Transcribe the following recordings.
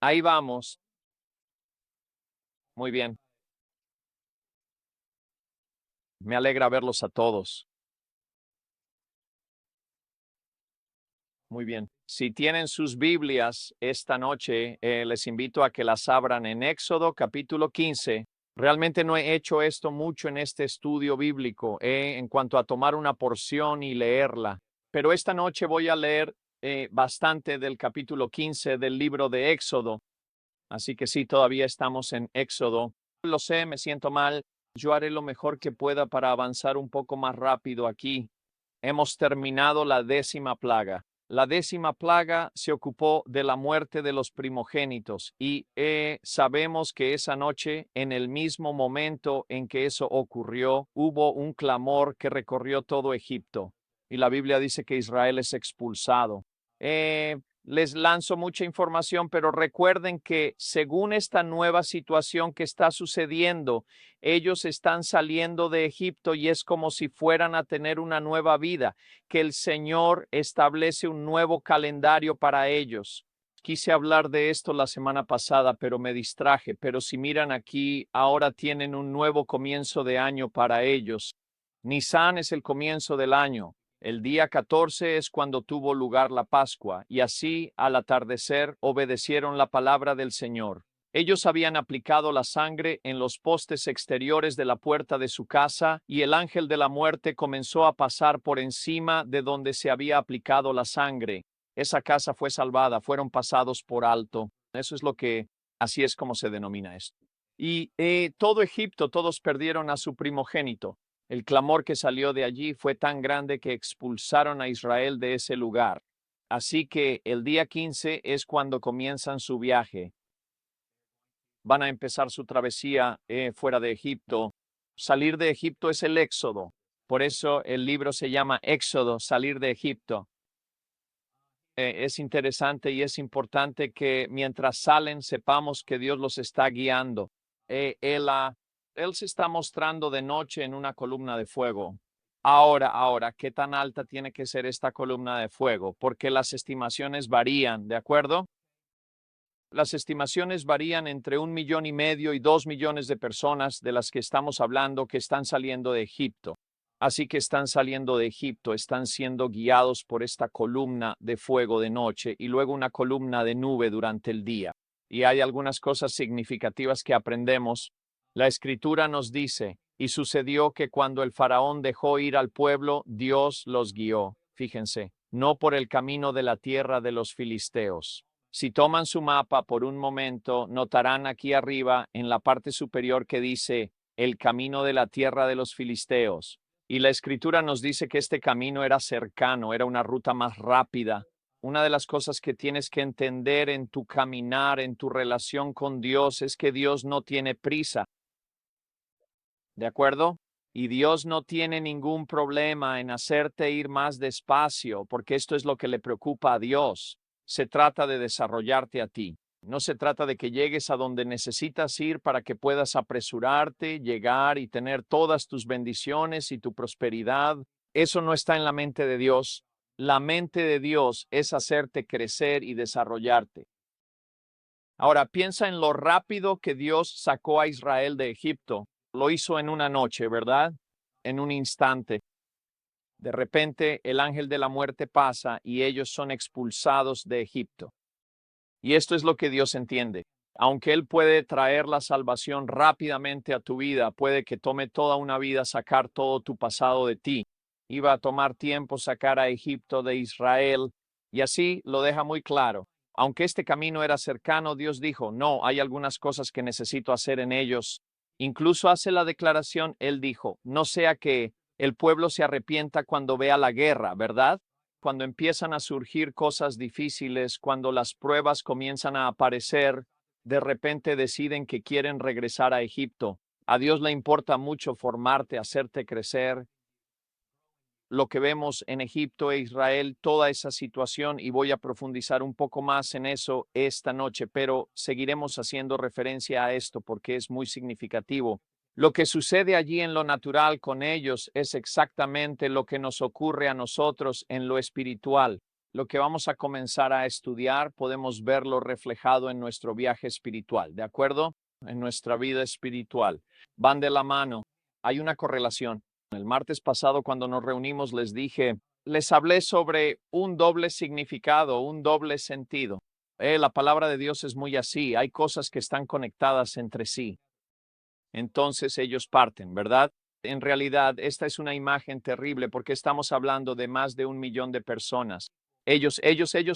Ahí vamos. Muy bien. Me alegra verlos a todos. Muy bien. Si tienen sus Biblias esta noche, les invito a que las abran en Éxodo capítulo 15. Realmente no he hecho esto mucho en este estudio bíblico, en cuanto a tomar una porción y leerla. Pero esta noche voy a leer bastante del capítulo 15 del libro de Éxodo. Así que sí, todavía estamos en Éxodo. Lo sé, me siento mal. Yo haré lo mejor que pueda para avanzar un poco más rápido aquí. Hemos terminado la 10ª plaga. La 10ª plaga se ocupó de la muerte de los primogénitos y sabemos que esa noche, en el mismo momento en que eso ocurrió, hubo un clamor que recorrió todo Egipto y la Biblia dice que Israel es expulsado. Les lanzo mucha información, pero recuerden que según esta nueva situación que está sucediendo, ellos están saliendo de Egipto y es como si fueran a tener una nueva vida, que el Señor establece un nuevo calendario para ellos. Quise hablar de esto la semana pasada, pero me distraje. Pero si miran aquí, ahora tienen un nuevo comienzo de año para ellos. Nisan es el comienzo del año. El día 14 es cuando tuvo lugar la Pascua, y así, al atardecer, obedecieron la palabra del Señor. Ellos habían aplicado la sangre en los postes exteriores de la puerta de su casa, y el ángel de la muerte comenzó a pasar por encima de donde se había aplicado la sangre. Esa casa fue salvada, fueron pasados por alto. Eso es así es como se denomina esto. Y todo Egipto, todos perdieron a su primogénito. El clamor que salió de allí fue tan grande que expulsaron a Israel de ese lugar. Así que el día 15 es cuando comienzan su viaje. Van a empezar su travesía fuera de Egipto. Salir de Egipto es el éxodo. Por eso el libro se llama Éxodo, salir de Egipto. Es interesante y es importante que mientras salen sepamos que Dios los está guiando. Él se está mostrando de noche en una columna de fuego. Ahora, ¿qué tan alta tiene que ser esta columna de fuego? Porque las estimaciones varían, ¿de acuerdo? Las estimaciones varían entre 1,5 millones y 2 millones de personas de las que estamos hablando que están saliendo de Egipto. Así que están saliendo de Egipto, están siendo guiados por esta columna de fuego de noche y luego una columna de nube durante el día. Y hay algunas cosas significativas que aprendemos. La escritura nos dice, y sucedió que cuando el faraón dejó ir al pueblo, Dios los guió. Fíjense, no por el camino de la tierra de los filisteos. Si toman su mapa por un momento, notarán aquí arriba en la parte superior que dice el camino de la tierra de los filisteos. Y la escritura nos dice que este camino era cercano, era una ruta más rápida. Una de las cosas que tienes que entender en tu caminar, en tu relación con Dios, es que Dios no tiene prisa. ¿De acuerdo? Y Dios no tiene ningún problema en hacerte ir más despacio, porque esto es lo que le preocupa a Dios. Se trata de desarrollarte a ti. No se trata de que llegues a donde necesitas ir para que puedas apresurarte, llegar y tener todas tus bendiciones y tu prosperidad. Eso no está en la mente de Dios. La mente de Dios es hacerte crecer y desarrollarte. Ahora, piensa en lo rápido que Dios sacó a Israel de Egipto. Lo hizo en una noche, ¿verdad? En un instante. De repente, el ángel de la muerte pasa y ellos son expulsados de Egipto. Y esto es lo que Dios entiende. Aunque Él puede traer la salvación rápidamente a tu vida, puede que tome toda una vida sacar todo tu pasado de ti. Iba a tomar tiempo sacar a Egipto de Israel, y así lo deja muy claro. Aunque este camino era cercano, Dios dijo, no, hay algunas cosas que necesito hacer en ellos. Incluso hace la declaración, Él dijo, no sea que el pueblo se arrepienta cuando vea la guerra, ¿verdad? Cuando empiezan a surgir cosas difíciles, cuando las pruebas comienzan a aparecer, de repente deciden que quieren regresar a Egipto. A Dios le importa mucho formarte, hacerte crecer. Lo que vemos en Egipto e Israel, toda esa situación, y voy a profundizar un poco más en eso esta noche, pero seguiremos haciendo referencia a esto porque es muy significativo. Lo que sucede allí en lo natural con ellos es exactamente lo que nos ocurre a nosotros en lo espiritual. lo que vamos a comenzar a estudiar, podemos verlo reflejado en nuestro viaje espiritual, ¿de acuerdo? En nuestra vida espiritual. Van de la mano. Hay una correlación. El martes pasado, cuando nos reunimos, les hablé sobre un doble significado, un doble sentido. La palabra de Dios es muy así. Hay cosas que están conectadas entre sí. Entonces ellos parten, ¿verdad? En realidad, esta es una imagen terrible porque estamos hablando de más de 1 millón de personas. Ellos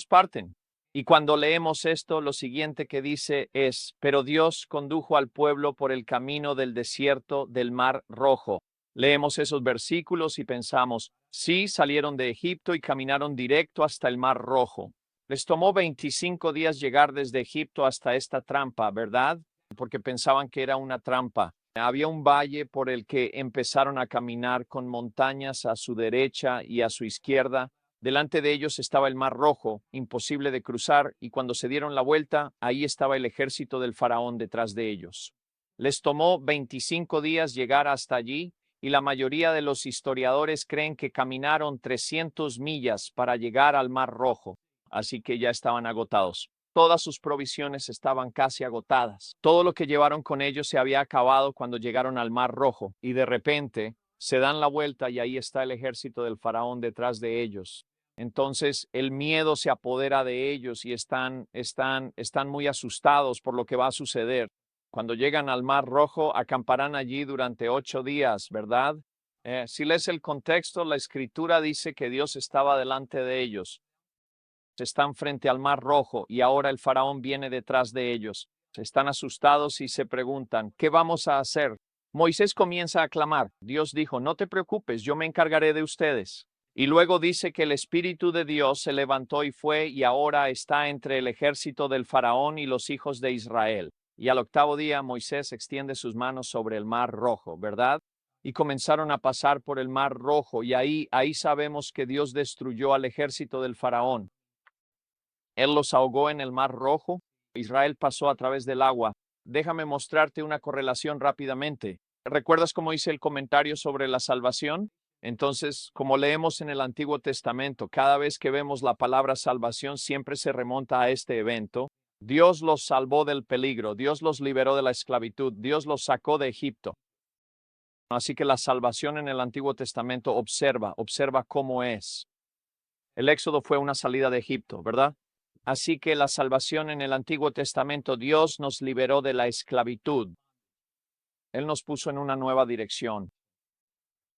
parten. Y cuando leemos esto, lo siguiente que dice es, pero Dios condujo al pueblo por el camino del desierto del Mar Rojo. Leemos esos versículos y pensamos, sí, salieron de Egipto y caminaron directo hasta el Mar Rojo. Les tomó 25 días llegar desde Egipto hasta esta trampa, ¿verdad? Porque pensaban que era una trampa. Había un valle por el que empezaron a caminar con montañas a su derecha y a su izquierda. Delante de ellos estaba el Mar Rojo, imposible de cruzar, y cuando se dieron la vuelta, ahí estaba el ejército del faraón detrás de ellos. Les tomó 25 días llegar hasta allí, y la mayoría de los historiadores creen que caminaron 300 millas para llegar al Mar Rojo, así que ya estaban agotados. Todas sus provisiones estaban casi agotadas. Todo lo que llevaron con ellos se había acabado cuando llegaron al Mar Rojo, y de repente se dan la vuelta y ahí está el ejército del faraón detrás de ellos. Entonces el miedo se apodera de ellos y están muy asustados por lo que va a suceder. Cuando llegan al Mar Rojo, acamparán allí durante 8 días, ¿verdad? Si lees el contexto, la escritura dice que Dios estaba delante de ellos. Están frente al Mar Rojo y ahora el faraón viene detrás de ellos. Están asustados y se preguntan, ¿qué vamos a hacer? Moisés comienza a clamar. Dios dijo, no te preocupes, yo me encargaré de ustedes. Y luego dice que el Espíritu de Dios se levantó y fue y ahora está entre el ejército del faraón y los hijos de Israel. Y al 8º día Moisés extiende sus manos sobre el Mar Rojo, ¿verdad? Y comenzaron a pasar por el Mar Rojo y ahí sabemos que Dios destruyó al ejército del faraón. Él los ahogó en el Mar Rojo. Israel pasó a través del agua. Déjame mostrarte una correlación rápidamente. ¿Recuerdas cómo hice el comentario sobre la salvación? Entonces, como leemos en el Antiguo Testamento, cada vez que vemos la palabra salvación siempre se remonta a este evento. Dios los salvó del peligro, Dios los liberó de la esclavitud, Dios los sacó de Egipto. Así que la salvación en el Antiguo Testamento observa cómo es. El éxodo fue una salida de Egipto, ¿verdad? Así que la salvación en el Antiguo Testamento, Dios nos liberó de la esclavitud. Él nos puso en una nueva dirección.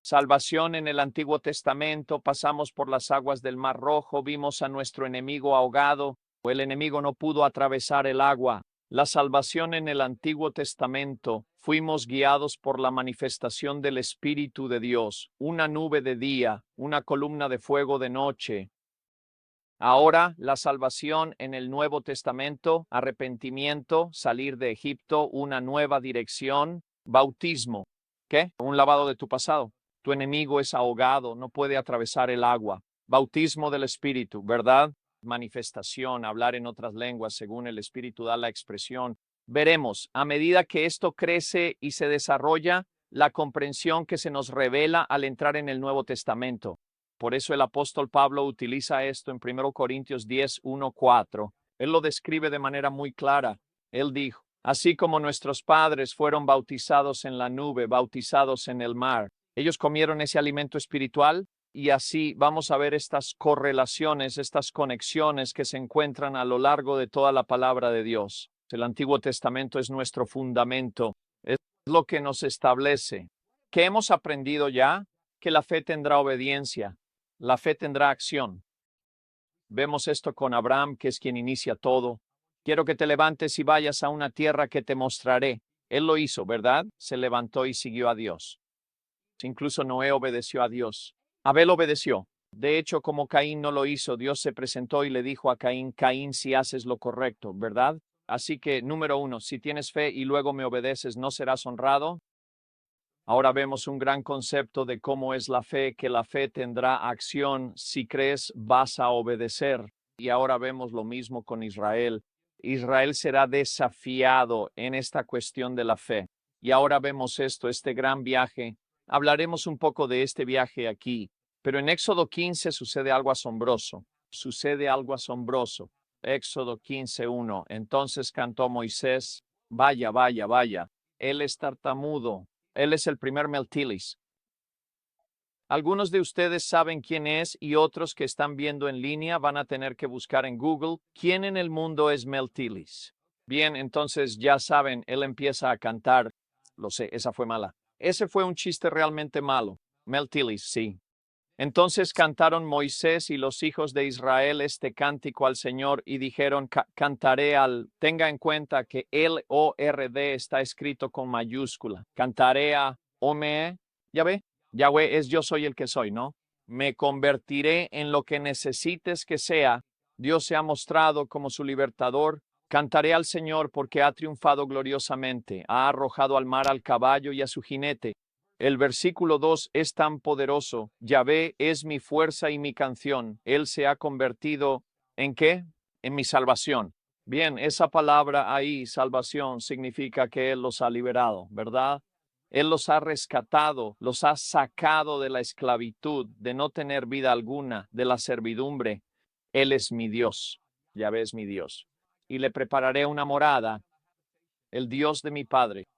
Salvación en el Antiguo Testamento, pasamos por las aguas del Mar Rojo, vimos a nuestro enemigo ahogado, o el enemigo no pudo atravesar el agua. La salvación en el Antiguo Testamento, fuimos guiados por la manifestación del Espíritu de Dios, una nube de día, una columna de fuego de noche. Ahora, la salvación en el Nuevo Testamento, arrepentimiento, salir de Egipto, una nueva dirección, bautismo. ¿Qué? Un lavado de tu pasado. Tu enemigo es ahogado, no puede atravesar el agua. Bautismo del Espíritu, ¿verdad? Manifestación, hablar en otras lenguas según el Espíritu da la expresión. Veremos, a medida que esto crece y se desarrolla, la comprensión que se nos revela al entrar en el Nuevo Testamento. Por eso el apóstol Pablo utiliza esto en 1 Corintios 10, 1, 4. Él lo describe de manera muy clara. Él dijo, así como nuestros padres fueron bautizados en la nube, bautizados en el mar, ellos comieron ese alimento espiritual y así vamos a ver estas correlaciones, estas conexiones que se encuentran a lo largo de toda la palabra de Dios. El Antiguo Testamento es nuestro fundamento, es lo que nos establece. ¿Qué hemos aprendido ya? Que la fe tendrá obediencia. La fe tendrá acción. Vemos esto con Abraham, que es quien inicia todo. Quiero que te levantes y vayas a una tierra que te mostraré. Él lo hizo, ¿verdad? Se levantó y siguió a Dios. Incluso Noé obedeció a Dios. Abel obedeció. De hecho, como Caín no lo hizo, Dios se presentó y le dijo a Caín, Caín, si haces lo correcto, ¿verdad? Así que, número 1, si tienes fe y luego me obedeces, ¿no serás honrado? Ahora vemos un gran concepto de cómo es la fe, que la fe tendrá acción. Si crees, vas a obedecer. Y ahora vemos lo mismo con Israel. Israel será desafiado en esta cuestión de la fe. Y ahora vemos esto, este gran viaje. Hablaremos un poco de este viaje aquí, pero en Éxodo 15 sucede algo asombroso. sucede algo asombroso. Éxodo 15:1. Entonces cantó Moisés, vaya, vaya, vaya, él es tartamudo, él es el primer Meltilis. Algunos de ustedes saben quién es y otros que están viendo en línea van a tener que buscar en Google quién en el mundo es Meltilis. Bien, entonces ya saben, él empieza a cantar. Lo sé, esa fue mala. Ese fue un chiste realmente malo. Meltilis, sí. Entonces cantaron Moisés y los hijos de Israel este cántico al Señor y dijeron, cantaré al, tenga en cuenta que L-O-R-D está escrito con mayúscula. Cantaré a Ome, ya ve, Yahweh es yo soy el que soy, ¿no? Me convertiré en lo que necesites que sea. Dios se ha mostrado como su libertador. Cantaré al Señor porque ha triunfado gloriosamente, ha arrojado al mar al caballo y a su jinete. El versículo 2 es tan poderoso. Yahvé es mi fuerza y mi canción. Él se ha convertido ¿en qué? En mi salvación. Bien, esa palabra ahí, salvación, significa que Él los ha liberado, ¿verdad? Él los ha rescatado, los ha sacado de la esclavitud, de no tener vida alguna, de la servidumbre. Él es mi Dios. Yahvé es mi Dios. Y le prepararé una morada, el Dios de mi Padre.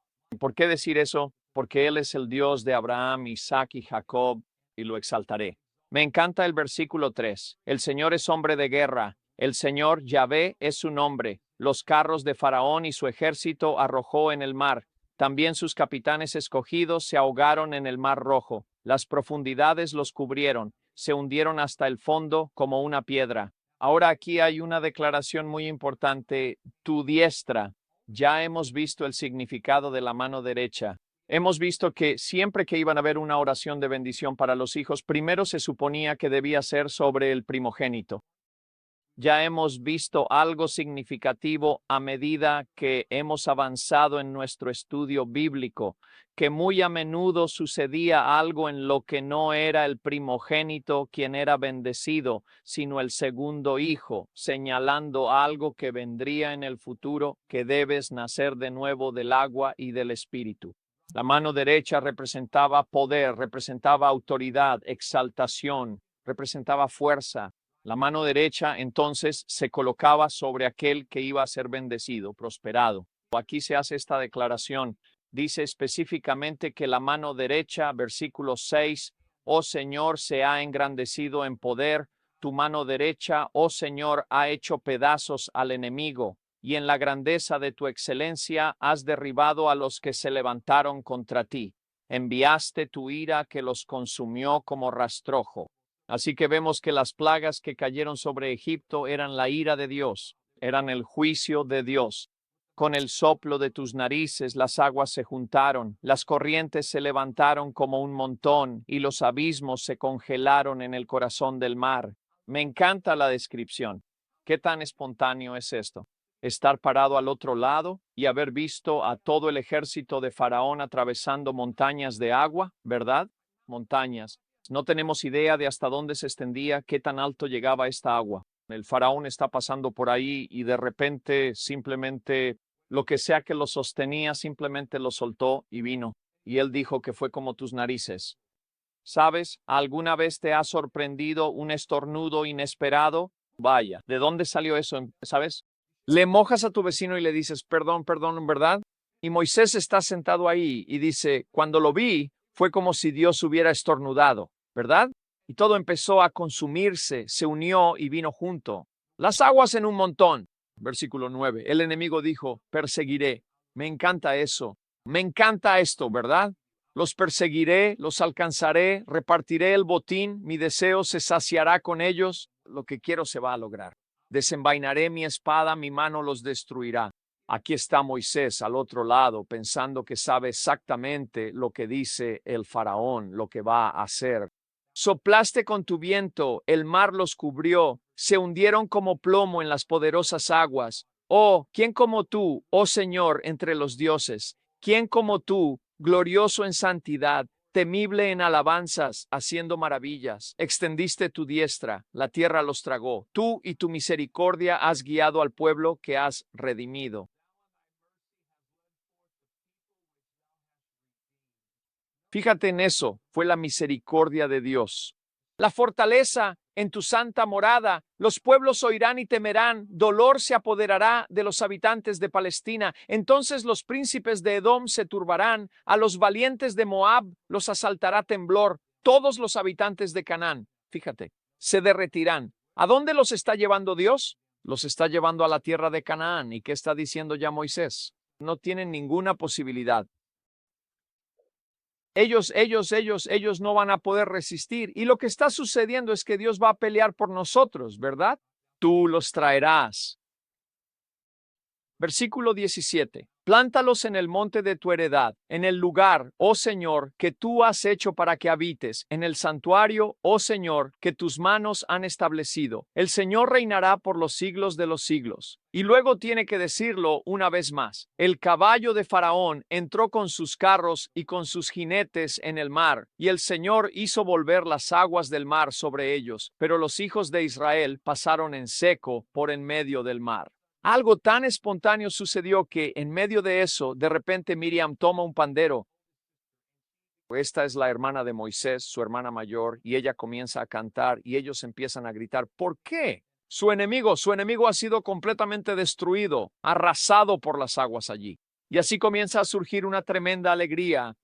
¿Por qué decir eso? Porque Él es el Dios de Abraham, Isaac y Jacob, y lo exaltaré. Me encanta el versículo 3. El Señor es hombre de guerra. El Señor Yahvé es su nombre. Los carros de Faraón y su ejército arrojó en el mar. También sus capitanes escogidos se ahogaron en el mar rojo. Las profundidades los cubrieron. Se hundieron hasta el fondo como una piedra. Ahora aquí hay una declaración muy importante. Tu diestra. Ya hemos visto el significado de la mano derecha. Hemos visto que siempre que iban a haber una oración de bendición para los hijos, primero se suponía que debía ser sobre el primogénito. Ya hemos visto algo significativo a medida que hemos avanzado en nuestro estudio bíblico, que muy a menudo sucedía algo en lo que no era el primogénito quien era bendecido, sino el segundo hijo, señalando algo que vendría en el futuro, que debes nacer de nuevo del agua y del espíritu. La mano derecha representaba poder, representaba autoridad, exaltación, representaba fuerza. La mano derecha entonces se colocaba sobre aquel que iba a ser bendecido, prosperado. Aquí se hace esta declaración. Dice específicamente que la mano derecha, versículo 6, oh Señor, se ha engrandecido en poder. Tu mano derecha, oh Señor, ha hecho pedazos al enemigo, y en la grandeza de tu excelencia has derribado a los que se levantaron contra ti. Enviaste tu ira que los consumió como rastrojo. Así que vemos que las plagas que cayeron sobre Egipto eran la ira de Dios, eran el juicio de Dios. Con el soplo de tus narices las aguas se juntaron, las corrientes se levantaron como un montón y los abismos se congelaron en el corazón del mar. Me encanta la descripción. ¿Qué tan espontáneo es esto? Estar parado al otro lado y haber visto a todo el ejército de Faraón atravesando montañas de agua, ¿verdad? Montañas. No tenemos idea de hasta dónde se extendía, qué tan alto llegaba esta agua. El faraón está pasando por ahí y de repente simplemente lo que sea que lo sostenía simplemente lo soltó y vino. Y él dijo que fue como tus narices. ¿Sabes? ¿Alguna vez te ha sorprendido un estornudo inesperado? Vaya, ¿de dónde salió eso? ¿Sabes? Le mojas a tu vecino y le dices, perdón, perdón, ¿verdad? Y Moisés está sentado ahí y dice, cuando lo vi, fue como si Dios hubiera estornudado, ¿verdad? Y todo empezó a consumirse, se unió y vino junto. Las aguas en un montón. Versículo 9. El enemigo dijo, perseguiré. Me encanta eso. Me encanta esto, ¿verdad? Los perseguiré, los alcanzaré, repartiré el botín, mi deseo se saciará con ellos, lo que quiero se va a lograr. Desenvainaré mi espada, mi mano los destruirá. Aquí está Moisés al otro lado, pensando que sabe exactamente lo que dice el faraón, lo que va a hacer. Soplaste con tu viento, el mar los cubrió, se hundieron como plomo en las poderosas aguas. Oh, ¿quién como tú, oh Señor, entre los dioses? ¿Quién como tú, glorioso en santidad, temible en alabanzas, haciendo maravillas? Extendiste tu diestra, la tierra los tragó. Tú y tu misericordia has guiado al pueblo que has redimido. Fíjate en eso, fue la misericordia de Dios. La fortaleza en tu santa morada. Los pueblos oirán y temerán, dolor se apoderará de los habitantes de Palestina. Entonces los príncipes de Edom se turbarán, a los valientes de Moab los asaltará temblor. Todos los habitantes de Canaán, fíjate, se derretirán. ¿A dónde los está llevando Dios? Los está llevando a la tierra de Canaán. ¿Y qué está diciendo ya Moisés? No tienen ninguna posibilidad. Ellos no van a poder resistir. Y lo que está sucediendo es que Dios va a pelear por nosotros, ¿verdad? Tú los traerás. Versículo 17. Plántalos en el monte de tu heredad, en el lugar, oh Señor, que tú has hecho para que habites, en el santuario, oh Señor, que tus manos han establecido. El Señor reinará por los siglos de los siglos. Y luego tiene que decirlo una vez más. El caballo de Faraón entró con sus carros y con sus jinetes en el mar, y el Señor hizo volver las aguas del mar sobre ellos, pero los hijos de Israel pasaron en seco por en medio del mar. Algo tan espontáneo sucedió que en medio de eso, de repente Miriam toma un pandero. Esta es la hermana de Moisés, su hermana mayor, y ella comienza a cantar y ellos empiezan a gritar, ¿por qué? Su enemigo ha sido completamente destruido, arrasado por las aguas allí. Y así comienza a surgir una tremenda alegría.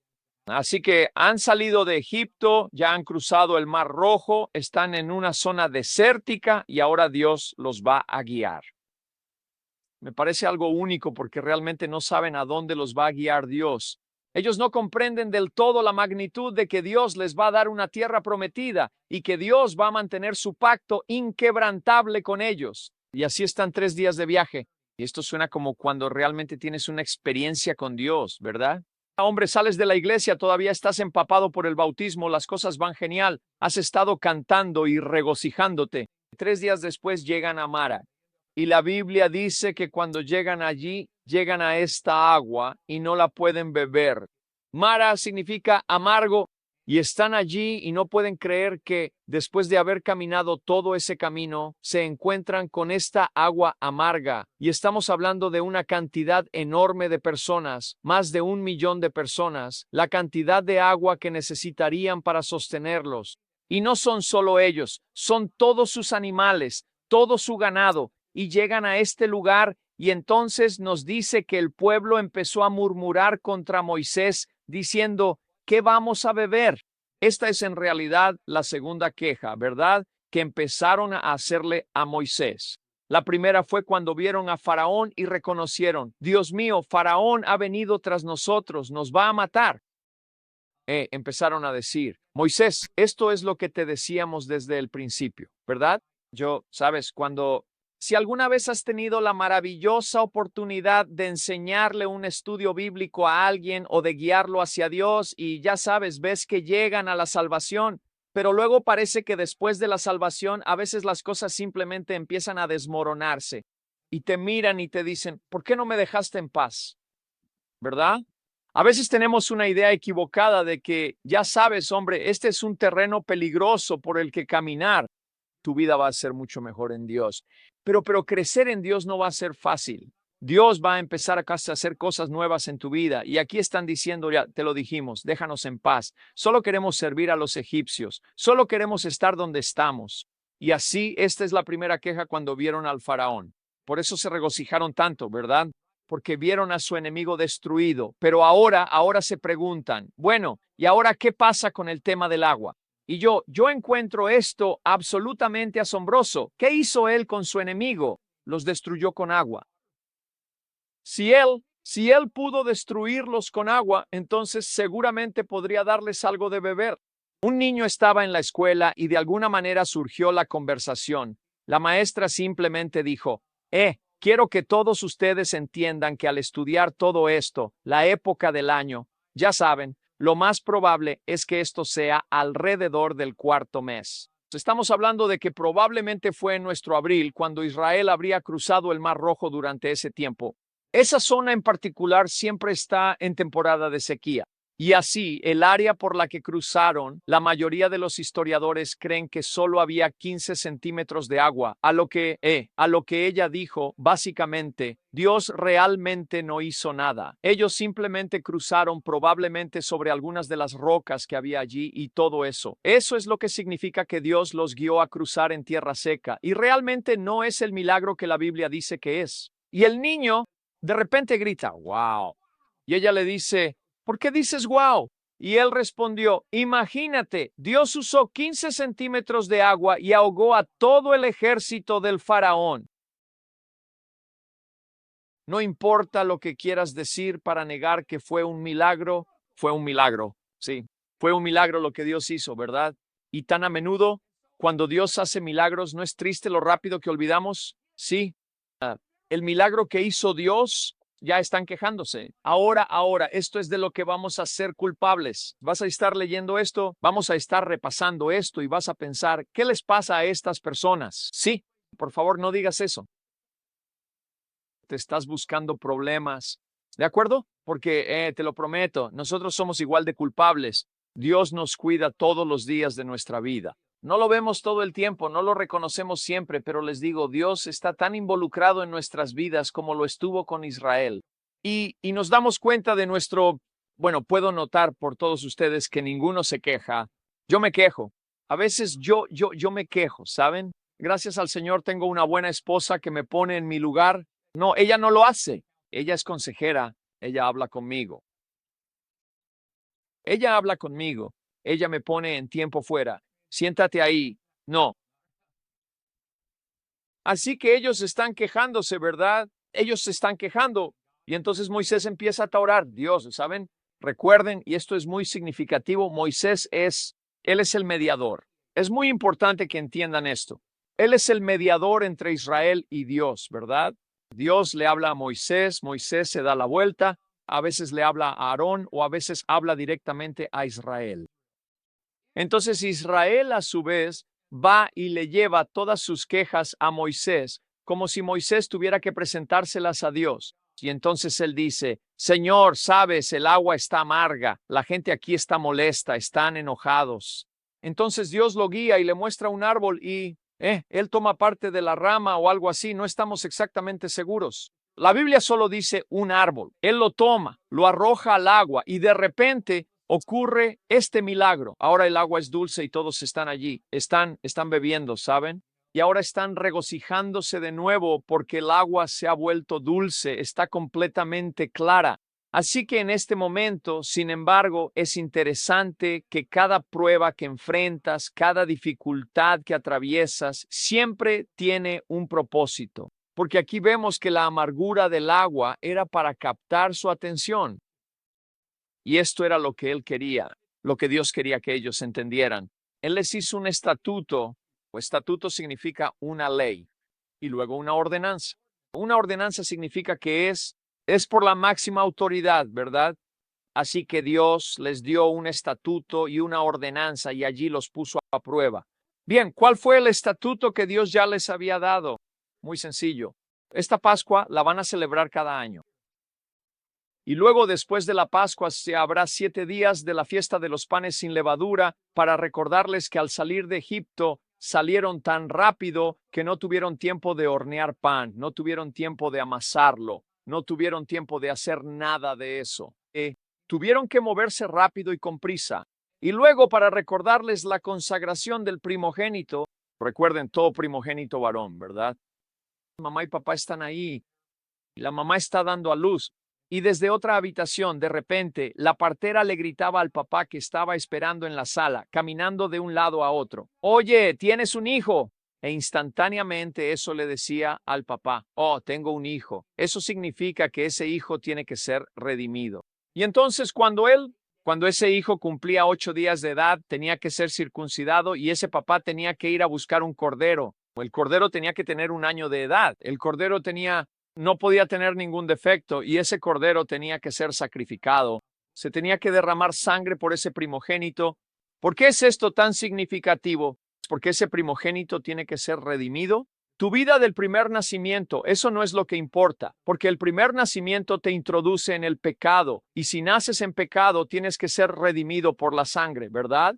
Así que han salido de Egipto, ya han cruzado el Mar Rojo, están en una zona desértica y ahora Dios los va a guiar. Me parece algo único porque realmente no saben a dónde los va a guiar Dios. Ellos no comprenden del todo la magnitud de que Dios les va a dar una tierra prometida y que Dios va a mantener su pacto inquebrantable con ellos. Y así están 3 días de viaje. Y esto suena como cuando realmente tienes una experiencia con Dios, ¿verdad? Hombre, sales de la iglesia, todavía estás empapado por el bautismo, las cosas van genial, has estado cantando y regocijándote. 3 días después llegan a Mara. Y la Biblia dice que cuando llegan allí, llegan a esta agua y no la pueden beber. Mara significa amargo y están allí y no pueden creer que después de haber caminado todo ese camino, se encuentran con esta agua amarga. Y estamos hablando de una cantidad enorme de personas, más de 1 millón de personas, la cantidad de agua que necesitarían para sostenerlos. Y no son solo ellos, son todos sus animales, todo su ganado. Y llegan a este lugar y entonces nos dice que el pueblo empezó a murmurar contra Moisés diciendo, ¿qué vamos a beber? Esta es en realidad la segunda queja, ¿verdad? Que empezaron a hacerle a Moisés. La primera fue cuando vieron a Faraón y reconocieron, Dios mío, Faraón ha venido tras nosotros, nos va a matar. Empezaron a decir, Moisés, esto es lo que te decíamos desde el principio, ¿verdad? Sabes, si alguna vez has tenido la maravillosa oportunidad de enseñarle un estudio bíblico a alguien o de guiarlo hacia Dios y ya sabes, ves que llegan a la salvación, pero luego parece que después de la salvación a veces las cosas simplemente empiezan a desmoronarse y te miran y te dicen, ¿por qué no me dejaste en paz? ¿Verdad? A veces tenemos una idea equivocada de que, ya sabes, hombre, este es un terreno peligroso por el que caminar. Tu vida va a ser mucho mejor en Dios. Pero crecer en Dios no va a ser fácil. Dios va a empezar a hacer cosas nuevas en tu vida. Y aquí están diciendo, ya te lo dijimos, déjanos en paz. Solo queremos servir a los egipcios. Solo queremos estar donde estamos. Y así, esta es la primera queja cuando vieron al faraón. Por eso se regocijaron tanto, ¿verdad? Porque vieron a su enemigo destruido. Pero ahora se preguntan, bueno, ¿y ahora qué pasa con el tema del agua? Y yo encuentro esto absolutamente asombroso. ¿Qué hizo él con su enemigo? Los destruyó con agua. Si él pudo destruirlos con agua, entonces seguramente podría darles algo de beber. Un niño estaba en la escuela y de alguna manera surgió la conversación. La maestra simplemente dijo, quiero que todos ustedes entiendan que al estudiar todo esto, la época del año, ya saben, lo más probable es que esto sea alrededor del 4º mes. Estamos hablando de que probablemente fue en nuestro abril cuando Israel habría cruzado el Mar Rojo durante ese tiempo. Esa zona en particular siempre está en temporada de sequía. Y así, el área por la que cruzaron, la mayoría de los historiadores creen que solo había 15 centímetros de agua, a lo que ella dijo, básicamente, Dios realmente no hizo nada. Ellos simplemente cruzaron probablemente sobre algunas de las rocas que había allí y todo eso. Eso es lo que significa que Dios los guió a cruzar en tierra seca, y realmente no es el milagro que la Biblia dice que es. Y el niño de repente grita, wow. Y ella le dice, ¿por qué dices wow? Y él respondió, imagínate, Dios usó 15 centímetros de agua y ahogó a todo el ejército del faraón. No importa lo que quieras decir para negar que fue un milagro, sí. Fue un milagro lo que Dios hizo, ¿verdad? Y tan a menudo, cuando Dios hace milagros, ¿no es triste lo rápido que olvidamos? Sí. El milagro que hizo Dios, ya están quejándose. Ahora, esto es de lo que vamos a ser culpables. Vas a estar leyendo esto, vamos a estar repasando esto y vas a pensar, ¿qué les pasa a estas personas? Sí, por favor, no digas eso. Te estás buscando problemas, ¿de acuerdo? Porque te lo prometo, nosotros somos igual de culpables. Dios nos cuida todos los días de nuestra vida. No lo vemos todo el tiempo, no lo reconocemos siempre, pero les digo, Dios está tan involucrado en nuestras vidas como lo estuvo con Israel. Y nos damos cuenta de bueno, puedo notar por todos ustedes que ninguno se queja. Yo me quejo. A veces yo me quejo, ¿saben? Gracias al Señor tengo una buena esposa que me pone en mi lugar. No, ella no lo hace. Ella es consejera. Ella habla conmigo. Ella habla conmigo. Ella me pone en tiempo fuera. Siéntate ahí. No. Así que ellos están quejándose, ¿verdad? Ellos se están quejando. Y entonces Moisés empieza a orar. Dios, ¿saben? Recuerden, y esto es muy significativo, él es el mediador. Es muy importante que entiendan esto. Él es el mediador entre Israel y Dios, ¿verdad? Dios le habla a Moisés, Moisés se da la vuelta, a veces le habla a Aarón o a veces habla directamente a Israel. Entonces Israel a su vez va y le lleva todas sus quejas a Moisés, como si Moisés tuviera que presentárselas a Dios. Y entonces él dice, Señor, sabes, el agua está amarga, la gente aquí está molesta, están enojados. Entonces Dios lo guía y le muestra un árbol y él toma parte de la rama o algo así, no estamos exactamente seguros. La Biblia solo dice un árbol. Él lo toma, lo arroja al agua y de repente ocurre este milagro. Ahora el agua es dulce y todos están allí, están bebiendo, ¿saben? Y ahora están regocijándose de nuevo porque el agua se ha vuelto dulce, está completamente clara. Así que en este momento, sin embargo, es interesante que cada prueba que enfrentas, cada dificultad que atraviesas, siempre tiene un propósito. Porque aquí vemos que la amargura del agua era para captar su atención. Y esto era lo que él quería, lo que Dios quería que ellos entendieran. Él les hizo un estatuto, o estatuto significa una ley, y luego una ordenanza. Una ordenanza significa que es por la máxima autoridad, ¿verdad? Así que Dios les dio un estatuto y una ordenanza y allí los puso a prueba. Bien, ¿cuál fue el estatuto que Dios ya les había dado? Muy sencillo. Esta Pascua la van a celebrar cada año. Y luego después de la Pascua se habrá 7 días de la fiesta de los panes sin levadura para recordarles que al salir de Egipto salieron tan rápido que no tuvieron tiempo de hornear pan, no tuvieron tiempo de amasarlo, no tuvieron tiempo de hacer nada de eso. Tuvieron que moverse rápido y con prisa. Y luego para recordarles la consagración del primogénito, recuerden todo primogénito varón, ¿verdad? Mamá y papá están ahí y la mamá está dando a luz. Y desde otra habitación, de repente, la partera le gritaba al papá que estaba esperando en la sala, caminando de un lado a otro. Oye, ¿tienes un hijo? E instantáneamente eso le decía al papá, oh, tengo un hijo. Eso significa que ese hijo tiene que ser redimido. Y entonces cuando ese hijo cumplía 8 días de edad, tenía que ser circuncidado y ese papá tenía que ir a buscar un cordero. El cordero tenía que tener 1 año de edad. El cordero no podía tener ningún defecto y ese cordero tenía que ser sacrificado. Se tenía que derramar sangre por ese primogénito. ¿Por qué es esto tan significativo? Porque ese primogénito tiene que ser redimido. Tu vida del primer nacimiento, eso no es lo que importa, porque el primer nacimiento te introduce en el pecado, y si naces en pecado tienes que ser redimido por la sangre, ¿verdad?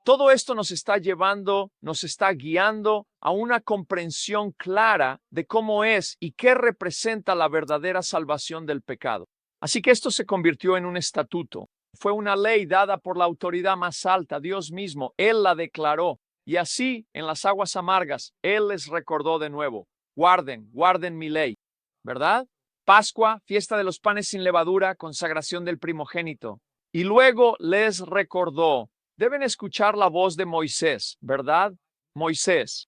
Todo esto nos está llevando, nos está guiando a una comprensión clara de cómo es y qué representa la verdadera salvación del pecado. Así que esto se convirtió en un estatuto. Fue una ley dada por la autoridad más alta, Dios mismo. Él la declaró. Y así, en las aguas amargas, Él les recordó de nuevo. Guarden mi ley. ¿Verdad? Pascua, fiesta de los panes sin levadura, consagración del primogénito. Y luego les recordó. Deben escuchar la voz de Moisés, ¿verdad? Moisés.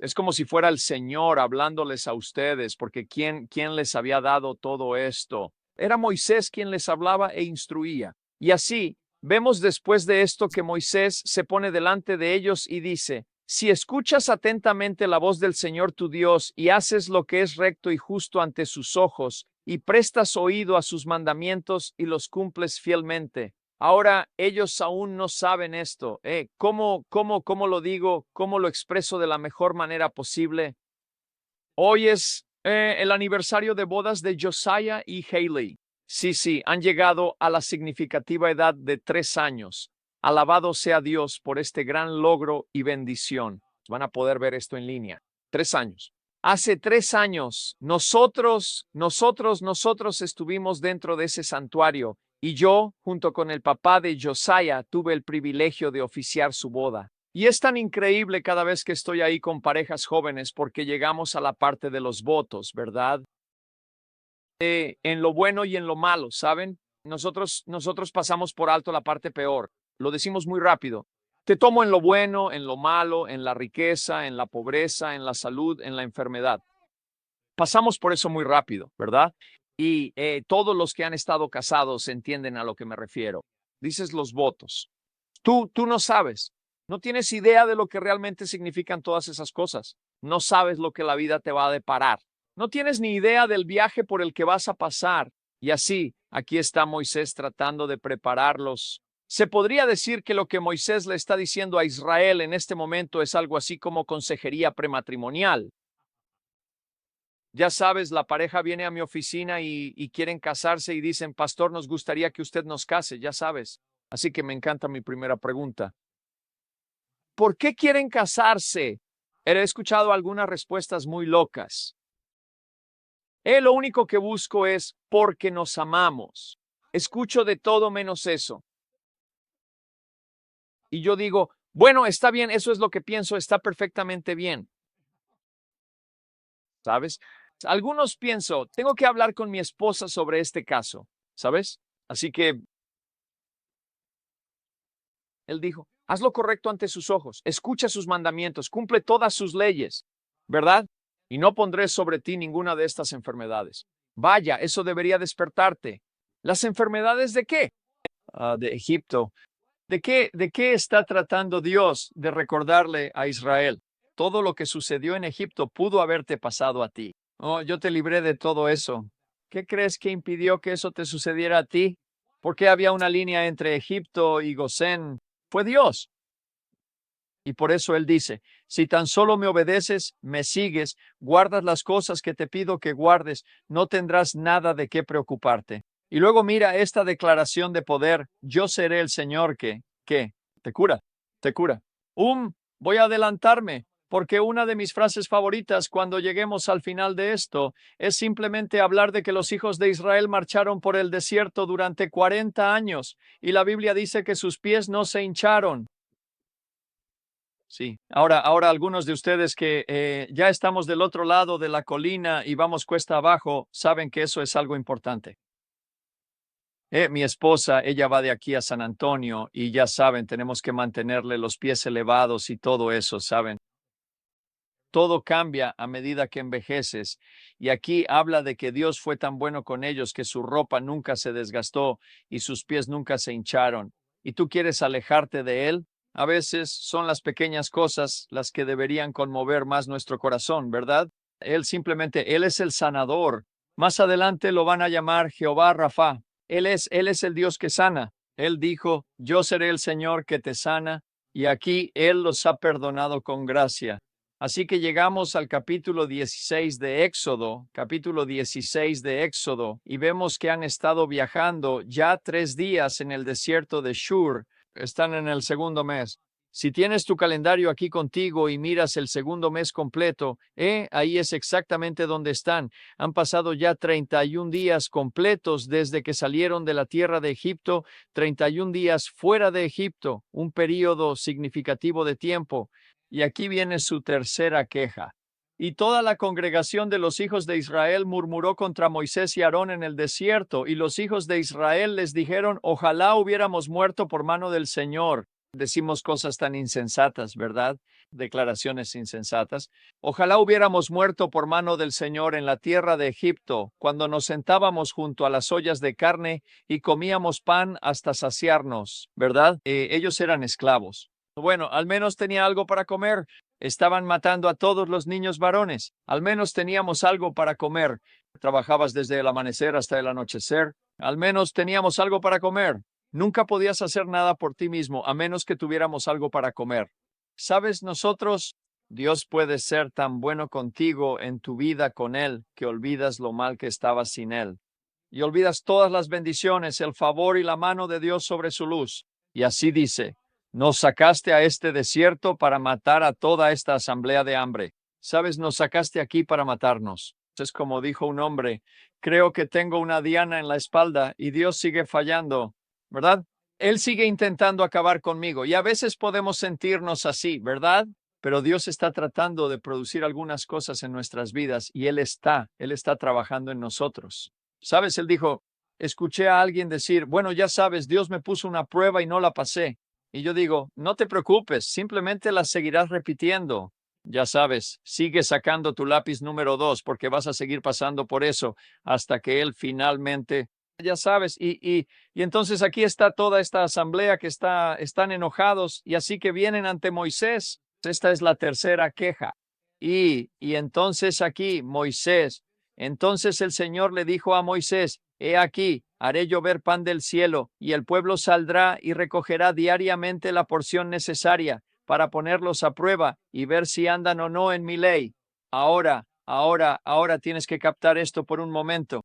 Es como si fuera el Señor hablándoles a ustedes, porque ¿quién les había dado todo esto? Era Moisés quien les hablaba e instruía. Y así, vemos después de esto que Moisés se pone delante de ellos y dice, si escuchas atentamente la voz del Señor tu Dios y haces lo que es recto y justo ante sus ojos, y prestas oído a sus mandamientos y los cumples fielmente. Ahora ellos aún no saben esto. ¿Cómo lo digo? ¿Cómo lo expreso de la mejor manera posible? Hoy es el aniversario de bodas de Josiah y Hailey. Sí, han llegado a la significativa edad de 3 años. Alabado sea Dios por este gran logro y bendición. Van a poder ver esto en línea. 3 años. Hace 3 años, nosotros estuvimos dentro de ese santuario y yo, junto con el papá de Josiah, tuve el privilegio de oficiar su boda. Y es tan increíble cada vez que estoy ahí con parejas jóvenes porque llegamos a la parte de los votos, ¿verdad? En lo bueno y en lo malo, ¿saben? Nosotros pasamos por alto la parte peor. Lo decimos muy rápido. Te tomo en lo bueno, en lo malo, en la riqueza, en la pobreza, en la salud, en la enfermedad. Pasamos por eso muy rápido, ¿verdad? Y todos los que han estado casados entienden a lo que me refiero. Dices los votos. Tú no sabes. No tienes idea de lo que realmente significan todas esas cosas. No sabes lo que la vida te va a deparar. No tienes ni idea del viaje por el que vas a pasar. Y así, aquí está Moisés tratando de prepararlos. Se podría decir que lo que Moisés le está diciendo a Israel en este momento es algo así como consejería prematrimonial. Ya sabes, la pareja viene a mi oficina y quieren casarse y dicen, pastor, nos gustaría que usted nos case, ya sabes. Así que me encanta mi primera pregunta. ¿Por qué quieren casarse? He escuchado algunas respuestas muy locas. Lo único que busco es porque nos amamos. Escucho de todo menos eso. Y yo digo, bueno, está bien, eso es lo que pienso, está perfectamente bien. ¿Sabes? Algunos pienso, tengo que hablar con mi esposa sobre este caso, ¿sabes? Así que él dijo, haz lo correcto ante sus ojos, escucha sus mandamientos, cumple todas sus leyes, ¿verdad? Y no pondré sobre ti ninguna de estas enfermedades. Vaya, eso debería despertarte. ¿Las enfermedades de qué? De Egipto. ¿De qué está tratando Dios de recordarle a Israel? Todo lo que sucedió en Egipto pudo haberte pasado a ti. Oh, yo te libré de todo eso. ¿Qué crees que impidió que eso te sucediera a ti? ¿Por qué había una línea entre Egipto y Gosén? Fue Dios. Y por eso Él dice, si tan solo me obedeces, me sigues, guardas las cosas que te pido que guardes, no tendrás nada de qué preocuparte. Y luego mira esta declaración de poder, yo seré el Señor que te cura, te cura. Voy a adelantarme, porque una de mis frases favoritas cuando lleguemos al final de esto es simplemente hablar de que los hijos de Israel marcharon por el desierto durante 40 años y la Biblia dice que sus pies no se hincharon. Sí, ahora algunos de ustedes que ya estamos del otro lado de la colina y vamos cuesta abajo, saben que eso es algo importante. Mi esposa, ella va de aquí a San Antonio y ya saben, tenemos que mantenerle los pies elevados y todo eso, ¿saben? Todo cambia a medida que envejeces. Y aquí habla de que Dios fue tan bueno con ellos que su ropa nunca se desgastó y sus pies nunca se hincharon. ¿Y tú quieres alejarte de Él? A veces son las pequeñas cosas las que deberían conmover más nuestro corazón, ¿verdad? Él es el sanador. Más adelante lo van a llamar Jehová Rafa. Él es el Dios que sana. Él dijo, yo seré el Señor que te sana, y aquí Él los ha perdonado con gracia. Así que llegamos al capítulo 16 de Éxodo, y vemos que han estado viajando ya 3 días en el desierto de Shur. Están en el segundo mes. Si tienes tu calendario aquí contigo y miras el segundo mes completo, ahí es exactamente donde están. Han pasado ya 31 días completos desde que salieron de la tierra de Egipto, 31 días fuera de Egipto, un período significativo de tiempo. Y aquí viene su tercera queja. Y toda la congregación de los hijos de Israel murmuró contra Moisés y Aarón en el desierto, y los hijos de Israel les dijeron: ojalá hubiéramos muerto por mano del Señor. Decimos cosas tan insensatas, ¿verdad? Declaraciones insensatas. Ojalá hubiéramos muerto por mano del Señor en la tierra de Egipto, cuando nos sentábamos junto a las ollas de carne y comíamos pan hasta saciarnos, ¿verdad? Ellos eran esclavos. Bueno, al menos tenía algo para comer. Estaban matando a todos los niños varones. Al menos teníamos algo para comer. Trabajabas desde el amanecer hasta el anochecer. Al menos teníamos algo para comer. Nunca podías hacer nada por ti mismo a menos que tuviéramos algo para comer. ¿Sabes? Dios puede ser tan bueno contigo en tu vida con Él que olvidas lo mal que estabas sin Él. Y olvidas todas las bendiciones, el favor y la mano de Dios sobre su luz. Y así dice: nos sacaste a este desierto para matar a toda esta asamblea de hambre. ¿Sabes? Nos sacaste aquí para matarnos. Es como dijo un hombre: creo que tengo una diana en la espalda y Dios sigue fallando, ¿verdad? Él sigue intentando acabar conmigo y a veces podemos sentirnos así, ¿verdad? Pero Dios está tratando de producir algunas cosas en nuestras vidas y Él está trabajando en nosotros. ¿Sabes? Él dijo, escuché a alguien decir: bueno, ya sabes, Dios me puso una prueba y no la pasé. Y yo digo, no te preocupes, simplemente la seguirás repitiendo. Ya sabes, sigue sacando tu lápiz número 2 porque vas a seguir pasando por eso hasta que Él finalmente, ya sabes, y entonces aquí está toda esta asamblea que están enojados y así que vienen ante Moisés. Esta es la tercera queja. Y entonces aquí Moisés, entonces el Señor le dijo a Moisés: he aquí, haré llover pan del cielo, y el pueblo saldrá y recogerá diariamente la porción necesaria para ponerlos a prueba y ver si andan o no en mi ley. Ahora tienes que captar esto por un momento.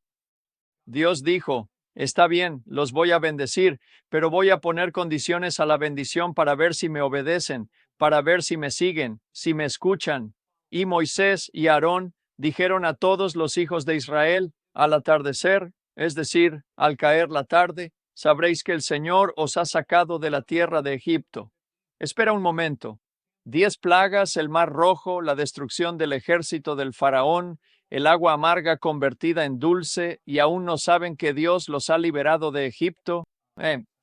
Dios dijo: está bien, los voy a bendecir, pero voy a poner condiciones a la bendición para ver si me obedecen, para ver si me siguen, si me escuchan. Y Moisés y Aarón dijeron a todos los hijos de Israel: al atardecer, es decir, al caer la tarde, sabréis que el Señor os ha sacado de la tierra de Egipto. Espera un momento. 10 plagas, el mar rojo, la destrucción del ejército del faraón, el agua amarga convertida en dulce, y aún no saben que Dios los ha liberado de Egipto.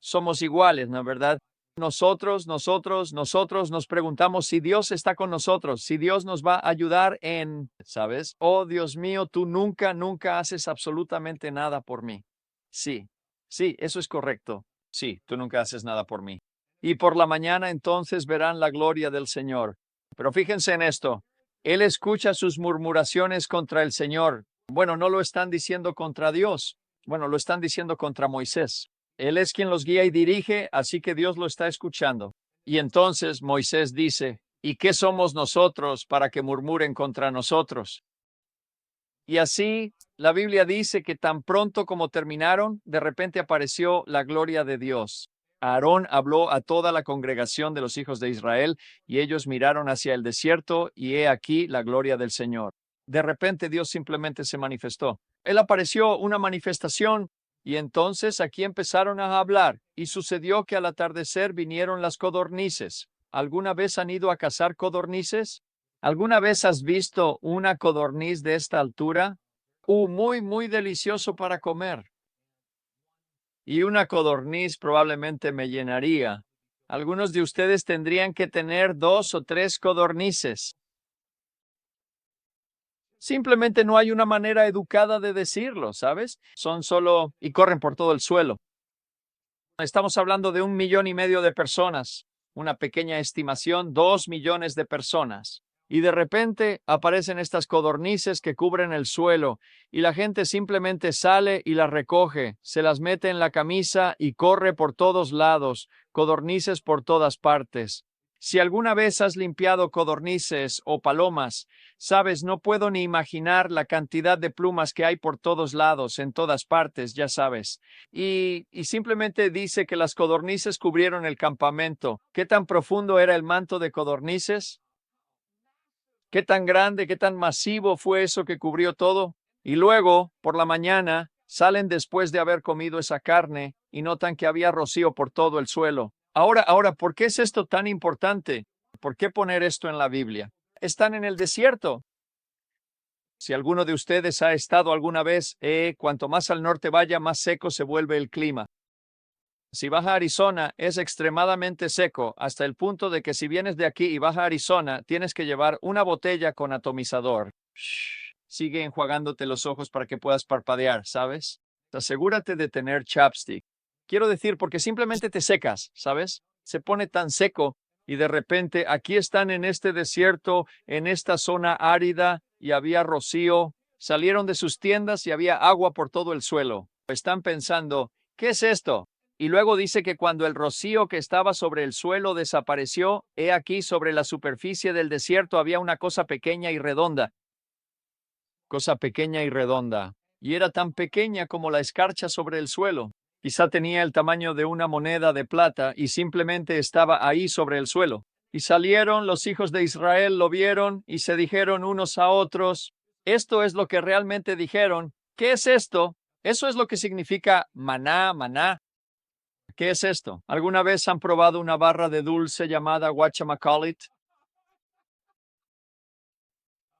Somos iguales, ¿no es verdad? Nosotros nos preguntamos si Dios está con nosotros, si Dios nos va a ayudar ¿sabes? Oh, Dios mío, tú nunca haces absolutamente nada por mí. Sí, eso es correcto. Sí, tú nunca haces nada por mí. Y por la mañana entonces verán la gloria del Señor. Pero fíjense en esto. Él escucha sus murmuraciones contra el Señor. Bueno, no lo están diciendo contra Dios. Bueno, lo están diciendo contra Moisés. Él es quien los guía y dirige, así que Dios lo está escuchando. Y entonces Moisés dice: ¿y qué somos nosotros para que murmuren contra nosotros? Y así la Biblia dice que tan pronto como terminaron, de repente apareció la gloria de Dios. Aarón habló a toda la congregación de los hijos de Israel y ellos miraron hacia el desierto y he aquí la gloria del Señor. De repente Dios simplemente se manifestó. Él apareció, una manifestación, y entonces aquí empezaron a hablar y sucedió que al atardecer vinieron las codornices. ¿Alguna vez han ido a cazar codornices? ¿Alguna vez has visto una codorniz de esta altura? Muy delicioso para comer. Y una codorniz probablemente me llenaría. Algunos de ustedes tendrían que tener 2 o 3 codornices. Simplemente no hay una manera educada de decirlo, ¿sabes? Son solo y corren por todo el suelo. Estamos hablando de 1,5 millones de personas. Una pequeña estimación, 2 millones de personas. Y de repente aparecen estas codornices que cubren el suelo y la gente simplemente sale y las recoge, se las mete en la camisa y corre por todos lados, codornices por todas partes. Si alguna vez has limpiado codornices o palomas, sabes, no puedo ni imaginar la cantidad de plumas que hay por todos lados, en todas partes, ya sabes. Y simplemente dice que las codornices cubrieron el campamento. ¿Qué tan profundo era el manto de codornices? ¿Qué tan grande, qué tan masivo fue eso que cubrió todo? Y luego, por la mañana, salen después de haber comido esa carne y notan que había rocío por todo el suelo. Ahora, ¿por qué es esto tan importante? ¿Por qué poner esto en la Biblia? Están en el desierto. Si alguno de ustedes ha estado alguna vez, cuanto más al norte vaya, más seco se vuelve el clima. Si vas a Arizona, es extremadamente seco, hasta el punto de que si vienes de aquí y vas a Arizona, tienes que llevar una botella con atomizador. Shh. Sigue enjuagándote los ojos para que puedas parpadear, ¿sabes? Asegúrate de tener chapstick. Quiero decir, porque simplemente te secas, ¿sabes? Se pone tan seco y de repente aquí están en este desierto, en esta zona árida y había rocío. Salieron de sus tiendas y había agua por todo el suelo. Están pensando, ¿qué es esto? Y luego dice que cuando el rocío que estaba sobre el suelo desapareció, he aquí sobre la superficie del desierto había una cosa pequeña y redonda. Cosa pequeña y redonda. Y era tan pequeña como la escarcha sobre el suelo. Quizá tenía el tamaño de una moneda de plata y simplemente estaba ahí sobre el suelo. Y salieron los hijos de Israel, lo vieron y se dijeron unos a otros. Esto es lo que realmente dijeron. ¿Qué es esto? Eso es lo que significa maná, maná. ¿Qué es esto? ¿Alguna vez han probado una barra de dulce llamada whatchamacallit?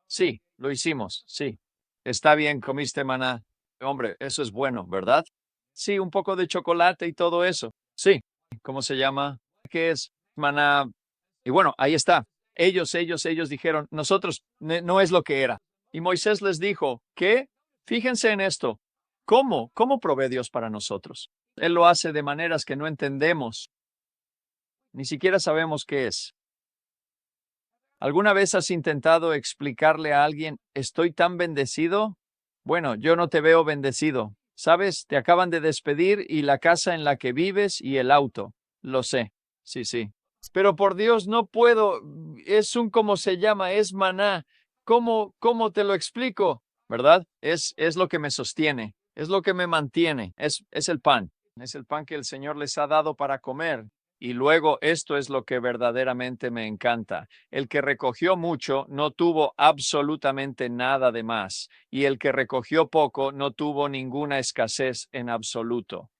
Sí, lo hicimos, sí. Está bien, comiste maná. Hombre, eso es bueno, ¿verdad? Sí, un poco de chocolate y todo eso. Sí. ¿Cómo se llama? ¿Qué es maná? Y bueno, ahí está. Ellos dijeron, nosotros no es lo que era. Y Moisés les dijo, ¿qué? Fíjense en esto. ¿Cómo? ¿Cómo provee Dios para nosotros? Él lo hace de maneras que no entendemos. Ni siquiera sabemos qué es. ¿Alguna vez has intentado explicarle a alguien, estoy tan bendecido? Bueno, yo no te veo bendecido. ¿Sabes? Te acaban de despedir y la casa en la que vives y el auto. Lo sé. Sí, sí. Pero por Dios, no puedo. Es un, ¿cómo se llama? Es maná. ¿Cómo te lo explico? ¿Verdad? Es lo que me sostiene. Es lo que me mantiene. Es el pan. Es el pan que el Señor les ha dado para comer. Y luego esto es lo que verdaderamente me encanta. El que recogió mucho no tuvo absolutamente nada de más, y el que recogió poco no tuvo ninguna escasez en absoluto.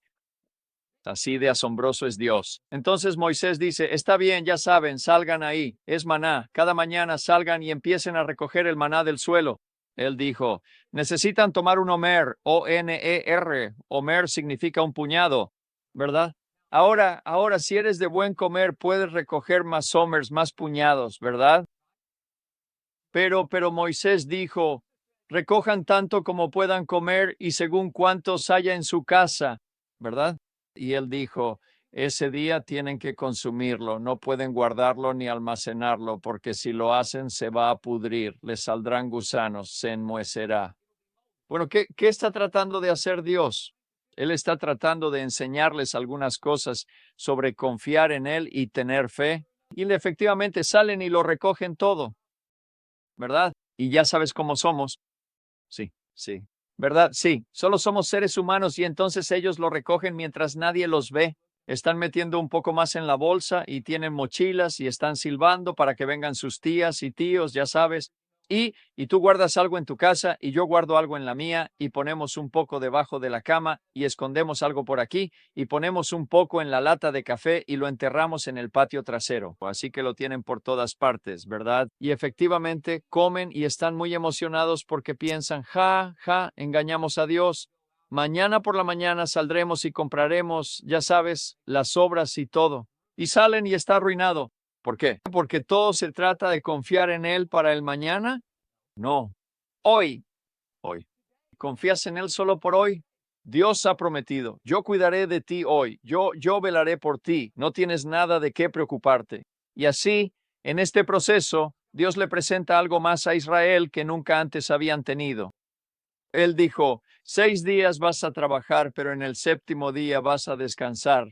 Así de asombroso es Dios. Entonces Moisés dice, está bien, ya saben, salgan ahí, es maná, cada mañana salgan y empiecen a recoger el maná del suelo. Él dijo, necesitan tomar un omer, O-N-E-R, omer significa un puñado, ¿verdad? Ahora, si eres de buen comer, puedes recoger más omers, más puñados, ¿verdad? Pero Moisés dijo, recojan tanto como puedan comer y según cuántos haya en su casa, ¿verdad? Y él dijo, ese día tienen que consumirlo, no pueden guardarlo ni almacenarlo, porque si lo hacen se va a pudrir, les saldrán gusanos, se enmuecerá. Bueno, ¿qué está tratando de hacer Dios? Él está tratando de enseñarles algunas cosas sobre confiar en Él y tener fe. Y efectivamente salen y lo recogen todo, ¿verdad? Y ya sabes cómo somos. Sí, sí. ¿Verdad? Sí, solo somos seres humanos y entonces ellos lo recogen mientras nadie los ve. Están metiendo un poco más en la bolsa y tienen mochilas y están silbando para que vengan sus tías y tíos, ya sabes. Y tú guardas algo en tu casa y yo guardo algo en la mía y ponemos un poco debajo de la cama y escondemos algo por aquí y ponemos un poco en la lata de café y lo enterramos en el patio trasero. Así que lo tienen por todas partes, ¿verdad? Y efectivamente comen y están muy emocionados porque piensan, engañamos a Dios. Mañana por la mañana saldremos y compraremos, ya sabes, las sobras y todo. Y salen y está arruinado. ¿Por qué? ¿Porque todo se trata de confiar en Él para el mañana? No. Hoy. ¿Confías en Él solo por hoy? Dios ha prometido, yo cuidaré de ti hoy, yo velaré por ti, no tienes nada de qué preocuparte. Y así, en este proceso, Dios le presenta algo más a Israel que nunca antes habían tenido. Él dijo, 6 días vas a trabajar, pero en el séptimo día vas a descansar.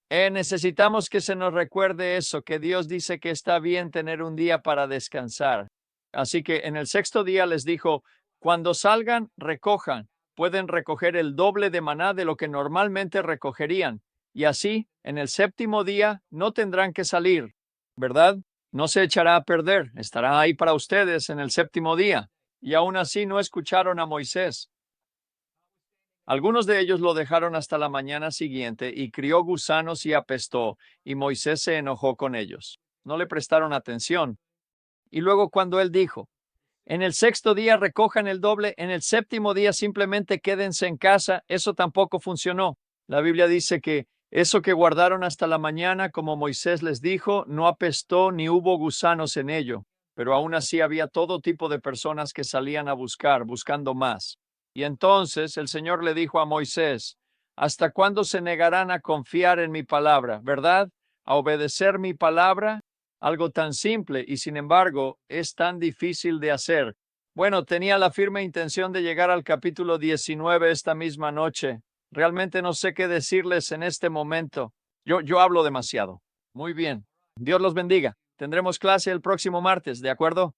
Necesitamos que se nos recuerde eso, que Dios dice que está bien tener un día para descansar. Así que en el sexto día les dijo, cuando salgan, recojan. Pueden recoger el doble de maná de lo que normalmente recogerían. Y así, en el séptimo día, no tendrán que salir, ¿verdad? No se echará a perder, estará ahí para ustedes en el séptimo día. Y aún así no escucharon a Moisés. Algunos de ellos lo dejaron hasta la mañana siguiente y crió gusanos y apestó, y Moisés se enojó con ellos. No le prestaron atención. Y luego cuando él dijo, en el sexto día recojan el doble, en el séptimo día simplemente quédense en casa, eso tampoco funcionó. La Biblia dice que eso que guardaron hasta la mañana, como Moisés les dijo, no apestó ni hubo gusanos en ello, pero aún así había todo tipo de personas que salían a buscar, buscando más. Y entonces el Señor le dijo a Moisés, ¿hasta cuándo se negarán a confiar en mi palabra, verdad? ¿A obedecer mi palabra? Algo tan simple y sin embargo es tan difícil de hacer. Bueno, tenía la firme intención de llegar al capítulo 19 esta misma noche. Realmente no sé qué decirles en este momento. Yo hablo demasiado. Muy bien. Dios los bendiga. Tendremos clase el próximo martes, ¿de acuerdo?